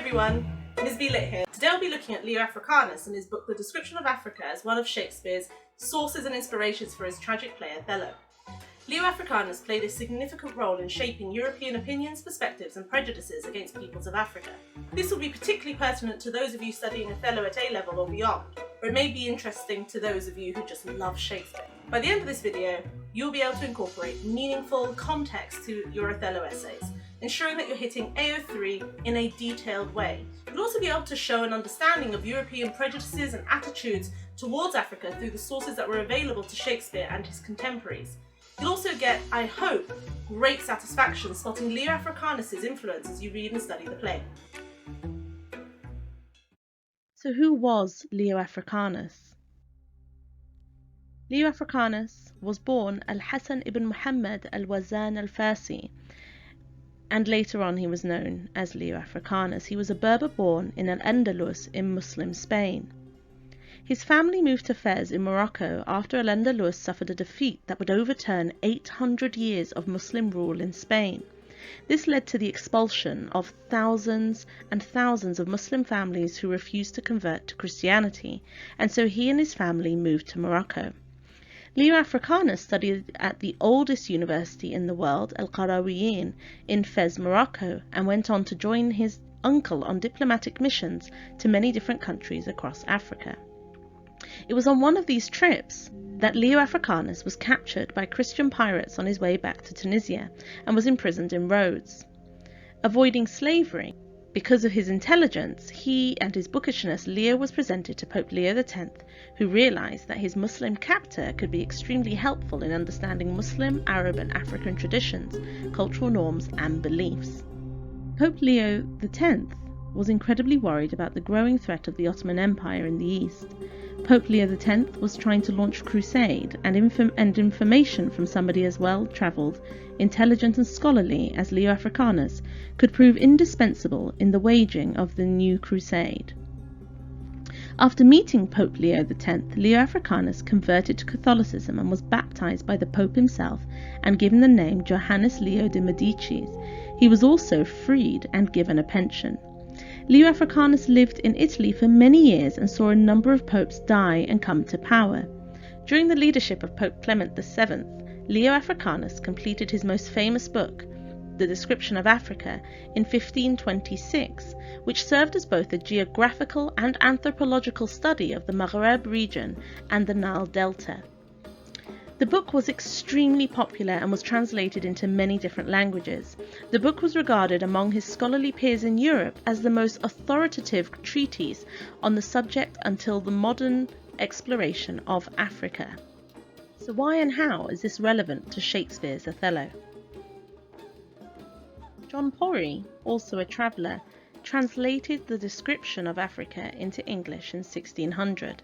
everyone, Ms. B. Lit here. Today I'll be looking at Leo Africanus and his book The Description of Africa as one of Shakespeare's sources and inspirations for his tragic play Othello. Leo Africanus played a significant role in shaping European opinions, perspectives and prejudices against peoples of Africa. This will be particularly pertinent to those of you studying Othello at A-level or beyond, or it may be interesting to those of you who just love Shakespeare. By the end of this video, you'll be able to incorporate meaningful context to your Othello essays, ensuring that you're hitting AO3 in a detailed way. You'll also be able to show an understanding of European prejudices and attitudes towards Africa through the sources that were available to Shakespeare and his contemporaries. You'll also get, I hope, great satisfaction spotting Leo Africanus' influence as you read and study the play. So who was Leo Africanus? Leo Africanus was born Al-Hasan ibn Muhammad al-Wazan al-Farsi, and later on he was known as Leo Africanus. He was a Berber born in Al-Andalus in Muslim Spain. His family moved to Fez in Morocco after Al-Andalus suffered a defeat that would overturn 800 years of Muslim rule in Spain. This led to the expulsion of thousands and thousands of Muslim families who refused to convert to Christianity, and so he and his family moved to Morocco. Leo Africanus studied at the oldest university in the world, Al-Qarawiyyin, in Fez, Morocco, and went on to join his uncle on diplomatic missions to many different countries across Africa. It was on one of these trips that Leo Africanus was captured by Christian pirates on his way back to Tunisia and was imprisoned in Rhodes. Avoiding slavery, because of his intelligence, he and his bookishness, Leo was presented to Pope Leo X, who realised that his Muslim captor could be extremely helpful in understanding Muslim, Arab and African traditions, cultural norms and beliefs. Pope Leo X was incredibly worried about the growing threat of the Ottoman Empire in the East. Pope Leo X was trying to launch a crusade, and information from somebody as well-travelled, intelligent and scholarly as Leo Africanus could prove indispensable in the waging of the new crusade. After meeting Pope Leo X, Leo Africanus converted to Catholicism and was baptized by the Pope himself and given the name Johannes Leo de Medicis. He was also freed and given a pension. Leo Africanus lived in Italy for many years and saw a number of popes die and come to power. During the leadership of Pope Clement VII, Leo Africanus completed his most famous book, The Description of Africa, in 1526, which served as both a geographical and anthropological study of the Maghreb region and the Nile Delta. The book was extremely popular and was translated into many different languages. The book was regarded among his scholarly peers in Europe as the most authoritative treatise on the subject until the modern exploration of Africa. So why and how is this relevant to Shakespeare's Othello? John Porry, also a traveller, translated The Description of Africa into English in 1600.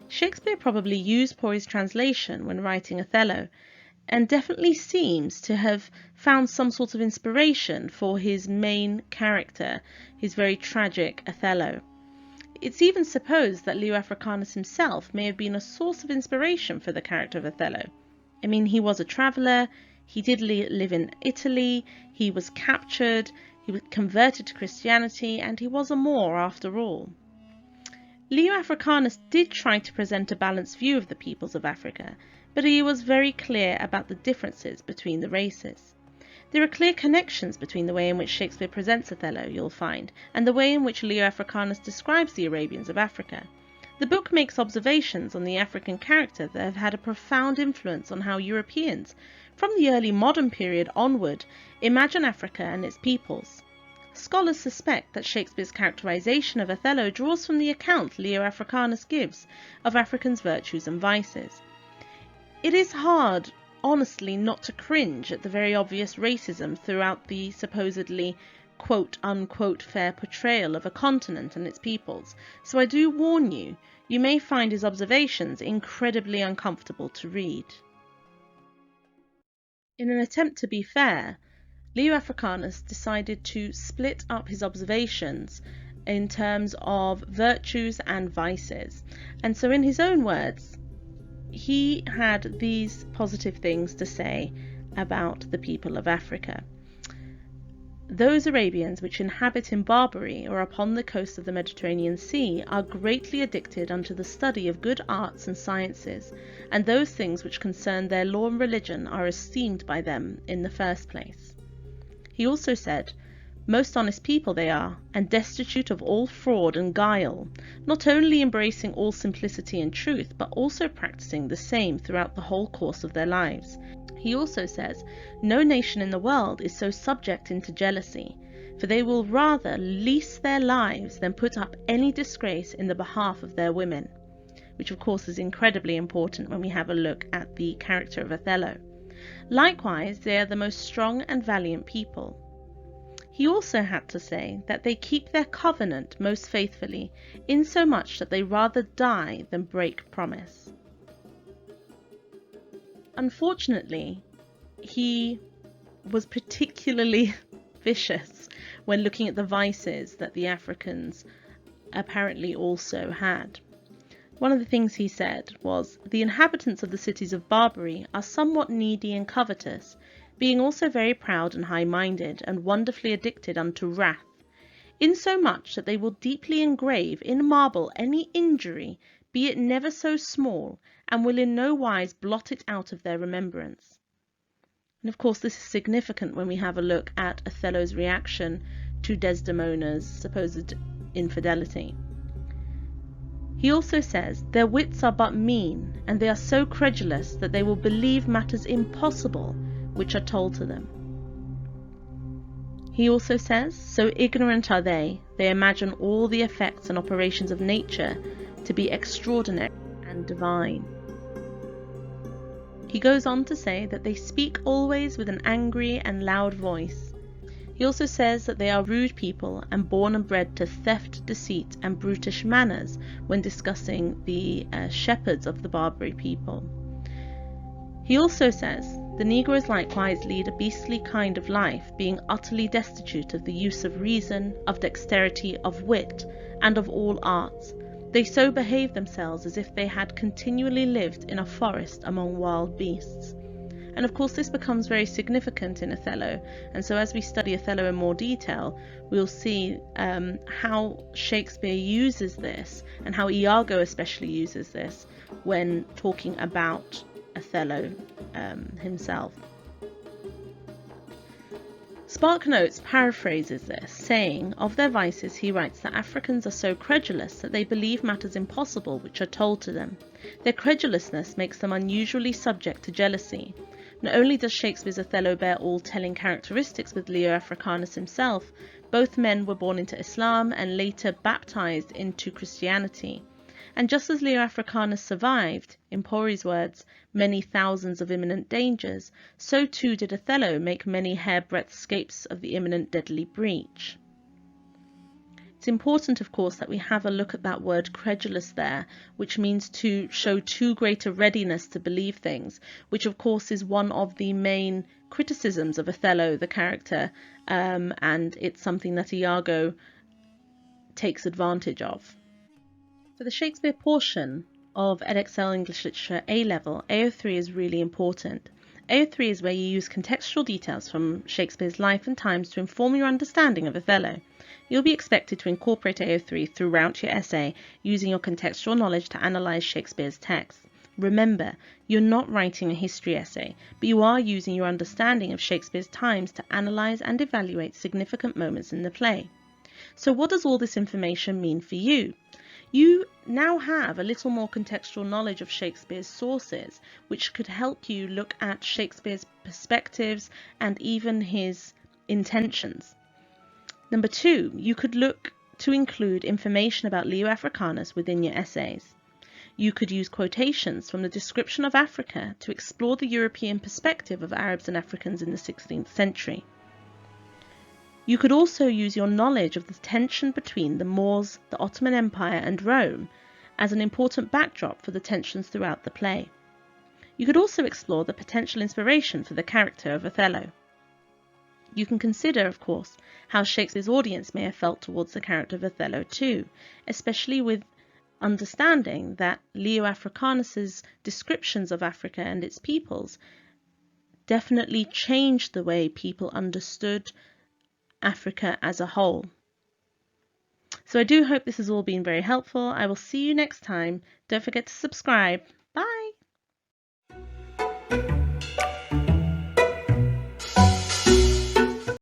Shakespeare probably used Porry's translation when writing Othello, and definitely seems to have found some sort of inspiration for his main character, his very tragic Othello. It's even supposed that Leo Africanus himself may have been a source of inspiration for the character of Othello. I mean, he was a traveller, he did live in Italy, he was captured, he was converted to Christianity, and he was a Moor after all. Leo Africanus did try to present a balanced view of the peoples of Africa, but he was very clear about the differences between the races. There are clear connections between the way in which Shakespeare presents Othello, you'll find, and the way in which Leo Africanus describes the Arabians of Africa. The book makes observations on the African character that have had a profound influence on how Europeans, from the early modern period onward, imagine Africa and its peoples. Scholars suspect that Shakespeare's characterization of Othello draws from the account Leo Africanus gives of Africans' virtues and vices. It is hard, honestly, not to cringe at the very obvious racism throughout the supposedly quote-unquote fair portrayal of a continent and its peoples, so I do warn you, you may find his observations incredibly uncomfortable to read. In an attempt to be fair, Leo Africanus decided to split up his observations in terms of virtues and vices, and so in his own words, he had these positive things to say about the people of Africa. those Arabians which inhabit in Barbary or upon the coast of the Mediterranean Sea are greatly addicted unto the study of good arts and sciences, and those things which concern their law and religion are esteemed by them in the first place. He also said, most honest people they are, and destitute of all fraud and guile, not only embracing all simplicity and truth, but also practicing the same throughout the whole course of their lives. He also says, no nation in the world is so subject into jealousy, for they will rather lease their lives than put up any disgrace in the behalf of their women, which of course is incredibly important when we have a look at the character of Othello. Likewise, they are the most strong and valiant people. He also had to say that they keep their covenant most faithfully, insomuch that they rather die than break promise. Unfortunately, he was particularly vicious when looking at the vices that the Africans apparently also had. One of the things he said was, the inhabitants of the cities of Barbary are somewhat needy and covetous, being also very proud and high-minded, and wonderfully addicted unto wrath, insomuch that they will deeply engrave in marble any injury, be it never so small, and will in no wise blot it out of their remembrance. And of course this is significant when we have a look at Othello's reaction to Desdemona's supposed infidelity. He also says, their wits are but mean, and they are so credulous that they will believe matters impossible which are told to them. He also says, so ignorant are they imagine all the effects and operations of nature to be extraordinary and divine. He goes on to say that they speak always with an angry and loud voice. He also says that they are rude people and born and bred to theft, deceit, and brutish manners when discussing the shepherds of the Barbary people. He also says, the Negroes likewise lead a beastly kind of life, being utterly destitute of the use of reason, of dexterity, of wit, and of all arts. They so behave themselves as if they had continually lived in a forest among wild beasts. And of course this becomes very significant in Othello, and so as we study Othello in more detail, we'll see how Shakespeare uses this, and how Iago especially uses this when talking about Othello himself. SparkNotes paraphrases this, saying, of their vices he writes that Africans are so credulous that they believe matters impossible which are told to them. Their credulousness makes them unusually subject to jealousy. Not only does Shakespeare's Othello bear all telling characteristics with Leo Africanus himself, both men were born into Islam and later baptized into Christianity. And just as Leo Africanus survived, in Pori's words, many thousands of imminent dangers, so too did Othello make many hairbreadth escapes of the imminent deadly breach. It's important, of course, that we have a look at that word credulous there, which means to show too great a readiness to believe things, which of course is one of the main criticisms of Othello, the character, and it's something that Iago takes advantage of. For the Shakespeare portion of Edexcel English Literature A-Level, AO3 is really important. AO3 is where you use contextual details from Shakespeare's life and times to inform your understanding of Othello. You'll be expected to incorporate AO3 throughout your essay, using your contextual knowledge to analyse Shakespeare's text. Remember, you're not writing a history essay, but you are using your understanding of Shakespeare's times to analyse and evaluate significant moments in the play. So what does all this information mean for you? You now have a little more contextual knowledge of Shakespeare's sources, which could help you look at Shakespeare's perspectives and even his intentions. Number 2, you could look to include information about Leo Africanus within your essays. You could use quotations from the description of Africa to explore the European perspective of Arabs and Africans in the 16th century. You could also use your knowledge of the tension between the Moors, the Ottoman Empire and Rome as an important backdrop for the tensions throughout the play. You could also explore the potential inspiration for the character of Othello. You can consider, of course, how Shakespeare's audience may have felt towards the character of Othello too, especially with understanding that Leo Africanus's descriptions of Africa and its peoples definitely changed the way people understood Africa as a whole. So I do hope this has all been very helpful. I will see you next time. Don't forget to subscribe. Bye!